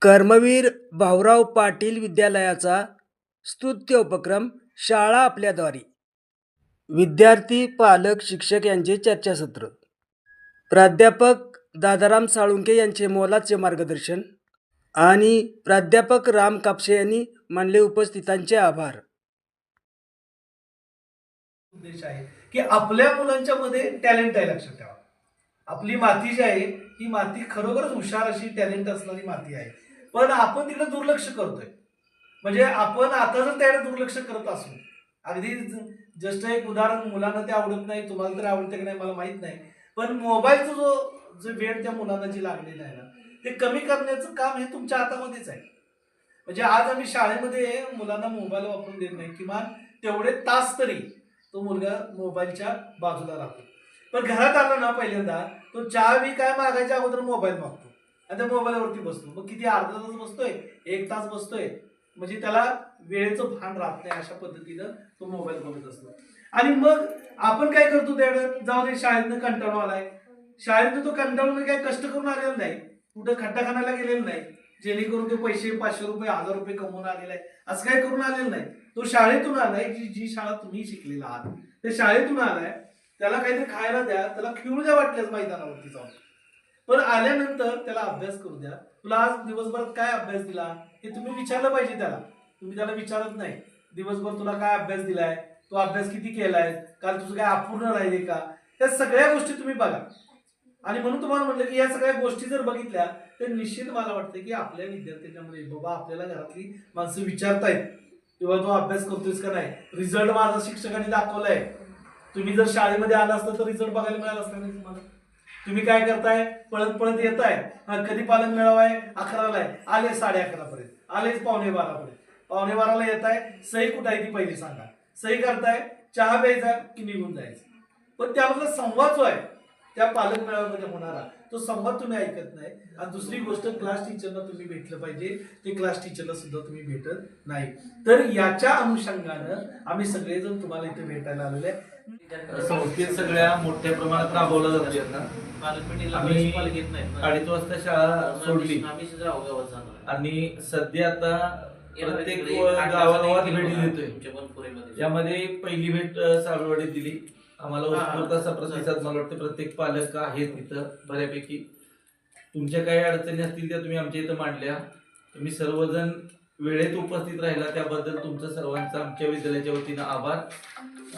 कर्मवीर भाऊराव पाटील विद्यालयाचा स्तुत्य उपक्रम शाळा आपल्याद्वारे. विद्यार्थी, पालक, शिक्षक यांचे चर्चासत्र. प्राध्यापक दादाराम साळुंखे यांचे मोलाचे मार्गदर्शन आणि प्राध्यापक राम कापसे यांनी मानले उपस्थितांचे आभार. उद्देश आहे की आपल्या मुलांच्या मध्ये टॅलेंट आहे. लक्षात ठेवा, आपली माती जी आहे ही माती खरोखरच हुशार अशी टॅलेंट असणारी माती आहे, पण आपण तिकडे दुर्लक्ष करतोय. म्हणजे आपण आता जर त्याकडे दुर्लक्ष करत असू, अगदी जस्ट एक उदाहरण, मुलांना ते आवडत नाही, तुम्हाला तर आवडते की नाही मला माहित नाही, पण मोबाईलचा जो वेळ त्या मुलांना जी लागलेला आहे ना, ते कमी करण्याचं काम हे तुमच्या हातामध्येच आहे. म्हणजे आज आम्ही शाळेमध्ये मुलांना मोबाईल वापरून देत नाही, किमान तेवढे तास तरी तो मुलगा मोबाईलच्या बाजूला राहतो. पण घरात आला ना, पहिल्यांदा तो चहा बी काय मागायच्या अगोदर मोबाईल मागतो आणि त्या मोबाईलवरती बसतो. मग किती अर्धा तास बसतोय, 1 तास बसतोय, म्हणजे त्याला वेळेचं भान राहत नाही. अशा पद्धतीनं तो मोबाईल बघत असतो. आणि मग आपण काय करतो, त्यावेळेस जाऊ दे, शाळेतनं कंटाळून आलाय, शाळेतनं तो कंटाळून काही कष्ट करून आलेला नाही, कुठं खड्डा खाण्याला गेलेला नाही, जेणेकरून तो पैसे 500 रुपये 1000 रुपये कमवून आलेला आहे, असं काही करून आलेलं नाही. तो शाळेतून आलाय, जी शाळा तुम्ही शिकलेला आहात त्या शाळेतून आलाय, त्याला काहीतरी खायला द्या, त्याला खेळू द्या वाटल्यास मैदानावरती जाऊन, पण आल्यानंतर त्याला अभ्यास करू द्या. तुला आज दिवसभरात काय अभ्यास दिला हे तुम्ही विचारलं पाहिजे त्याला. तुम्ही त्याला विचारत नाही, दिवसभर तुला काय अभ्यास दिलाय, तो अभ्यास किती केलाय, काल तुझं काय अपूर्ण राहिले का, त्या सगळ्या गोष्टी तुम्ही बघा. आणि म्हणून तुम्हाला म्हटलं की या सगळ्या गोष्टी जर बघितल्या तर निश्चित मला वाटतं की आपल्या विद्यार्थ्यांच्या मध्ये बाबा आपल्याला घरातली माणसं विचारतायत किंवा तो अभ्यास करतोयस का नाही, रिझल्ट माझा शिक्षकांनी दाखवलाय. तुम्ही जर शाळेमध्ये आला असता तर रिझल्ट बघायला मिळाला असता नाही तुम्हाला. तुम्ही काय करताय, पळत पळत येताय, कधी पालक मेळावा आहे 11ला आहे, आले 11:30 पर्यंत, आलेच 11:15 पर्यंत, 11:15ला येताय, सही कुठं आहे ती पहिली सांगा, सही करताय, चहा प्यायचा की निघून जायचं. पण त्यामधला संवाद जो आहे त्या पालक मेळाव्यामध्ये होणारा, तो संवाद तुम्ही ऐकत नाही. आणि दुसरी गोष्ट, क्लास टीचरला तुम्ही भेटलं पाहिजे, ते क्लास टीचरला सुद्धा तुम्ही भेटत नाही. तर याच्या अनुषंगानं आम्ही सगळेजण तुम्हाला इथे भेटायला आलेले आहे. संस्थेत सगळ्या मोठ्या प्रमाणात राबवलं जाते. आम्ही 2:30 वाजता शाळा सोडली आणि सध्या आता प्रत्येक गावागावात भेटी देतोय. यामध्ये पहिली भेट साळुवाडीत दिली. आम्हाला उत्स्फूर्त असा प्रतिसाद मला वाटतं प्रत्येक पालक आहेत इथं बऱ्यापैकी. तुमच्या काही अडचणी असतील त्या तुम्ही आमच्या इथं मांडल्या. तुम्ही सर्वजण वेळेत उपस्थित राहिला त्याबद्दल तुमचं सर्वांचा आमच्या विद्यालयाच्या वतीनं आभार.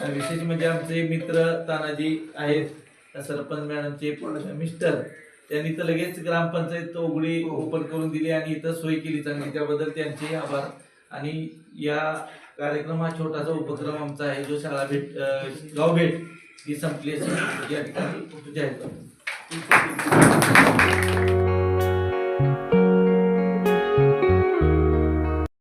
विशेष म्हणजे आमचे मित्र तानाजी आहेत, सरपंच मॅडमचे मिस्टर, त्यांनी तर लगेच ग्रामपंचायत उघडी ओपन करून दिली आणि इथं सोय केली चांगली, त्याबद्दल त्यांचे आभार. आणि या कार्यक्रम हा छोटासा उपक्रम आमचा आहे जो शाळा भेट गाव भेट ही संपली असेल या ठिकाणी जाहीर करतो.